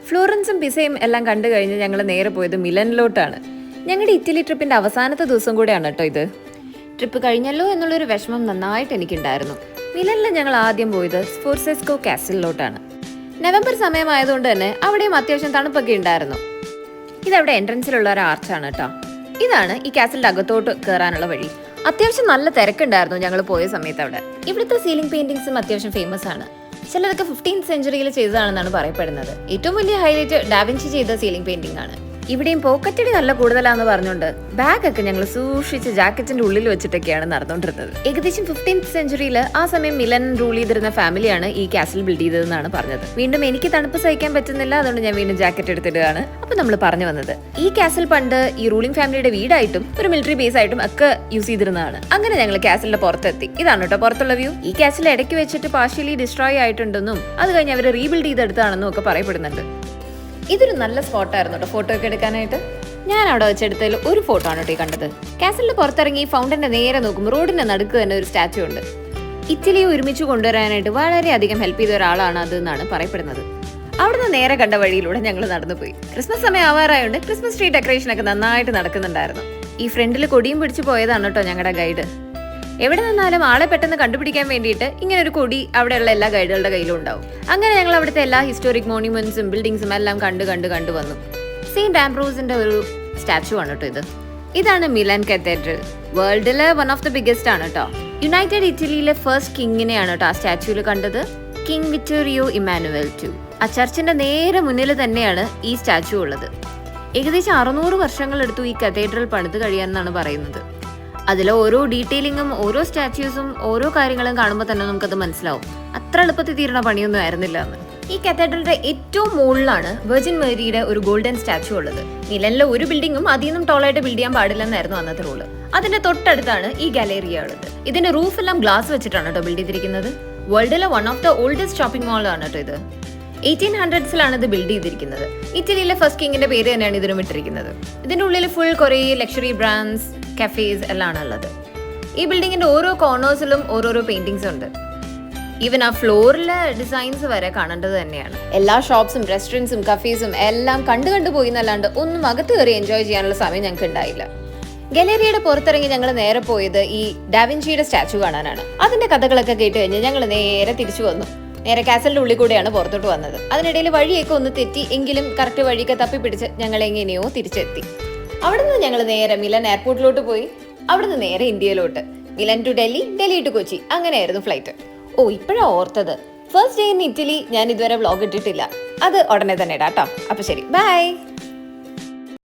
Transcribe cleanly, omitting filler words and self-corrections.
ഫ്ലോറൻസും പിസയും എല്ലാം കണ്ടു കഴിഞ്ഞ് ഞങ്ങൾ നേരെ പോയത് മിലനിലോട്ടാണ്. ഞങ്ങളുടെ ഇറ്റലി ട്രിപ്പിന്റെ അവസാനത്തെ ദിവസം കൂടെയാണ് കേട്ടോ ഇത്. ട്രിപ്പ് കഴിഞ്ഞല്ലോ എന്നുള്ളൊരു വിഷമം നന്നായിട്ട് എനിക്കുണ്ടായിരുന്നു. മിലനിൽ ഞങ്ങൾ ആദ്യം പോയത് സ്ഫോർസെസ്കോ കാസിലോട്ടാണ്. നവംബർ സമയമായതുകൊണ്ട് തന്നെ അവിടെയും അത്യാവശ്യം തണുപ്പൊക്കെ ഉണ്ടായിരുന്നു. ഇതവിടെ എൻട്രൻസിലുള്ള ഒരു ആർച്ചാണ് കേട്ടോ. ഇതാണ് ഈ കാസിലിന്റെ അകത്തോട്ട് കയറാനുള്ള വഴി. അത്യാവശ്യം നല്ല തിരക്കുണ്ടായിരുന്നു ഞങ്ങൾ പോയ സമയത്ത് അവിടെ. ഇവിടുത്തെ സീലിംഗ് പെയിന്റിങ്സും അത്യാവശ്യം ഫേമസ് ആണ്. ചിലതൊക്കെ 15th സെഞ്ചുറിയിൽ ചെയ്തതാണെന്നാണ് പറയപ്പെടുന്നത്. ഏറ്റവും വലിയ ഹൈലൈറ്റ് ഡാവിഞ്ചി ചെയ്ത സീലിംഗ് പെയിന്റിംഗ് ആണ്. ഇവിടെയും പോക്കറ്റടി നല്ല കൂടുതലാന്ന് പറഞ്ഞുകൊണ്ട് ബാഗൊക്കെ ഞങ്ങൾ സൂക്ഷിച്ച് ജാക്കറ്റിന്റെ ഉള്ളിൽ വെച്ചിട്ടൊക്കെയാണ് നടന്നുകൊണ്ടിരുന്നത്. ഏകദേശം 15th സെഞ്ചുറിയിൽ ആ സമയം മിലൻ റൂൾ ചെയ്തിരുന്ന ഫാമിലിയാണ് ഈ കാസിൽ ബിൽഡ് ചെയ്തതെന്നാണ് പറഞ്ഞത്. വീണ്ടും എനിക്ക് തണുപ്പ് സഹിക്കാൻ പറ്റുന്നില്ല, അതുകൊണ്ട് ഞാൻ വീണ്ടും ജാക്കറ്റ് എടുത്തിടുകയാണ്. അപ്പൊ നമ്മൾ പറഞ്ഞു വന്നത്, ഈ കാസിൽ പണ്ട് ഈ റൂളിംഗ് ഫാമിലിയുടെ വീടായിട്ടും ഒരു മിലിറ്ററി ബേസ് ആയിട്ടും ഒക്കെ യൂസ് ചെയ്തിരുന്നതാണ്. അങ്ങനെ ഞങ്ങൾ കാസിലിന്റെ പുറത്തെത്തി. ഇതാണ് കേട്ടോ പുറത്തുള്ള വ്യൂ. ഈ കാസിൽ ഇടയ്ക്ക് വെച്ചിട്ട് പാർഷ്യലി ഡിസ്ട്രോയ് ആയിട്ടുണ്ടെന്നും അത് കഴിഞ്ഞ് അവർ റീബിൽഡ് ചെയ്തെടുത്താണെന്നും ഒക്കെ പറയപ്പെടുന്നുണ്ട്. ഇതൊരു നല്ല സ്പോട്ടായിരുന്നു കേട്ടോ ഫോട്ടോ ഒക്കെ എടുക്കാനായിട്ട്. ഞാൻ അവിടെ വെച്ചെടുത്തതിൽ ഒരു ഫോട്ടോ ആണ് കേട്ടോ ഈ കണ്ടത്. കാസലിന്റെ പുറത്തിറങ്ങി ഫൗണ്ടന്റെ നേരെ നോക്കുമ്പോൾ റോഡിന്റെ നടുക്ക് തന്നെ ഒരു സ്റ്റാച്ചു ഉണ്ട്. ഇറ്റലിയെ ഒരുമിച്ച് കൊണ്ടുവരാനായിട്ട് വളരെയധികം ഹെൽപ്പ് ചെയ്ത ഒരാളാണ് അത് എന്നാണ് പറയപ്പെടുന്നത്. അവിടുന്ന് നേരെ കണ്ട വഴിയിലൂടെ ഞങ്ങൾ നടന്നുപോയി. ക്രിസ്മസ് സമയം ആവാറായോണ്ട് ക്രിസ്മസ് ട്രീ ഡെക്കറേഷൻ ഒക്കെ നന്നായിട്ട് നടക്കുന്നുണ്ടായിരുന്നു. ഈ ഫ്രണ്ടിൽ കൊടിയും പിടിച്ചു പോയതാണ് കേട്ടോ ഞങ്ങളുടെ ഗൈഡ്. എവിടെ നിന്നാലും ആളെ പെട്ടെന്ന് കണ്ടുപിടിക്കാൻ വേണ്ടിയിട്ട് ഇങ്ങനെ ഒരു കൊടി അവിടെയുള്ള എല്ലാ ഗൈഡുകളുടെ കയ്യിലും ഉണ്ടാവും. അങ്ങനെ ഞങ്ങൾ അവിടുത്തെ എല്ലാ ഹിസ്റ്റോറിക് മോണ്യുമെന്റ്സും ബിൽഡിങ്സും എല്ലാം കണ്ടു വന്നു. സെയിന്റ് ആംബ്രോസിന്റെ ഒരു സ്റ്റാച്ചു ആണ് കേട്ടോ ഇത്. ഇതാണ് മിലാൻ കത്തീഡ്രൽ. വേൾഡിലെ വൺ ഓഫ് ദ ബിഗ്ഗസ്റ്റ് ആണ് കേട്ടോ. യുണൈറ്റഡ് ഇറ്റലിയിലെ ഫസ്റ്റ് കിങ്ങിനെയാണ് കേട്ടോ ആ സ്റ്റാച്യൂവിൽ കണ്ടത്. King Vittorio Emmanuel II. ആ ചർച്ചിന്റെ നേരെ മുന്നിൽ തന്നെയാണ് ഈ സ്റ്റാച്ചു ഉള്ളത്. ഏകദേശം 600 വർഷങ്ങളെടുത്തു ഈ കത്തീഡ്രൽ പണിത് കഴിയാനെന്നാണ് പറയുന്നത്. അതിലെ ഓരോ ഡീറ്റെയിലിങ്ങും ഓരോ സ്റ്റാച്യൂസും ഓരോ കാര്യങ്ങളും കാണുമ്പോൾ തന്നെ നമുക്കത് മനസ്സിലാവും അത്ര എളുപ്പത്തിൽ തീരണ പണിയൊന്നും ആയിരുന്നില്ല എന്ന്. ഈ കത്തീഡ്രലിന്റെ ഏറ്റവും മുകളിലാണ് വെർജിൻ മേരിയുടെ ഒരു ഗോൾഡൻ സ്റ്റാച്ചു ഉള്ളത്. മിലനിലെ ഒരു ബിൽഡിങ്ങും അതിന്നും ടോളായിട്ട് ബിൽഡ് ചെയ്യാൻ പാടില്ലെന്നായിരുന്നു അന്നത്തെ റൂള്. അതിന്റെ തൊട്ടടുത്താണ് ഈ ഗാലറിയ ഉള്ളത്. ഇതിന്റെ റൂഫ് എല്ലാം ഗ്ലാസ് വെച്ചിട്ടാണ് കേട്ടോ ബിൽഡ് ചെയ്തിരിക്കുന്നത്. വേൾഡിലെ one of the oldest shopping mall ആണ് കേട്ടോ ഇത്. 1800s ഇത് ബിൽഡ് ചെയ്തിരിക്കുന്നത്. ഇറ്റലിയിലെ ഫസ്റ്റ് കിങ്ങിന്റെ പേര് തന്നെയാണ് ഇതിനും ഇട്ടിരിക്കുന്നത്. ഇതിന്റെ ഉള്ളിൽ ഫുൾ കുറേ ലക്ഷറി ബ്രാൻഡ്സ്, കഫേസ് എല്ലാം ഉള്ളത്. ഈ ബിൽഡിങ്ങിന്റെ ഓരോ കോർണേഴ്സിലും ഓരോരോ പെയിന്റിങ്സ് ഉണ്ട്. ഈവൻ ആ ഫ്ലോറിലെ ഡിസൈൻസ് വരെ കാണേണ്ടത് തന്നെയാണ്. എല്ലാ ഷോപ്സും റെസ്റ്റോറൻറ്റ്സും കഫേസും എല്ലാം കണ്ടുപോയി എന്നല്ലാണ്ട് ഒന്നും അകത്ത് കയറി എൻജോയ് ചെയ്യാനുള്ള സമയം ഞങ്ങൾക്ക് ഉണ്ടായില്ല. ഗാലറിയുടെ പുറത്തിറങ്ങി ഞങ്ങൾ നേരെ പോയത് ഈ ഡാവിഞ്ചിയുടെ സ്റ്റാച്ചു കാണാനാണ്. അതിന്റെ കഥകളൊക്കെ കേട്ട് കഴിഞ്ഞ് ഞങ്ങൾ നേരെ തിരിച്ചു വന്നു. നേരെ കാസലിന്റെ ഉള്ളിൽ കൂടെയാണ് പുറത്തോട്ട് വന്നത്. അതിനിടയിൽ വഴിയൊക്കെ ഒന്ന് തെറ്റി എങ്കിലും കറക്റ്റ് വഴിയൊക്കെ തപ്പിപ്പിടിച്ച് ഞങ്ങൾ എങ്ങനെയോ തിരിച്ചെത്തി. അവിടുന്ന് ഞങ്ങൾ നേരെ മിലൻ എയർപോർട്ടിലോട്ട് പോയി. അവിടുന്ന് നേരെ ഇന്ത്യയിലോട്ട്. മിലൻ ടു ഡൽഹി, ഡൽഹി ടു കൊച്ചി, അങ്ങനെയായിരുന്നു ഫ്ലൈറ്റ്. ഇപ്പോഴാണ് ഓർത്തത്, ഫസ്റ്റ് ഡേ ഇൻ ഇറ്റലി ഞാൻ ഇതുവരെ വ്ലോഗ് ഇട്ടിട്ടില്ല. അത് ഉടനെ തന്നെ ഇടാം കേട്ടോ. അപ്പൊ ശരി, ബൈ.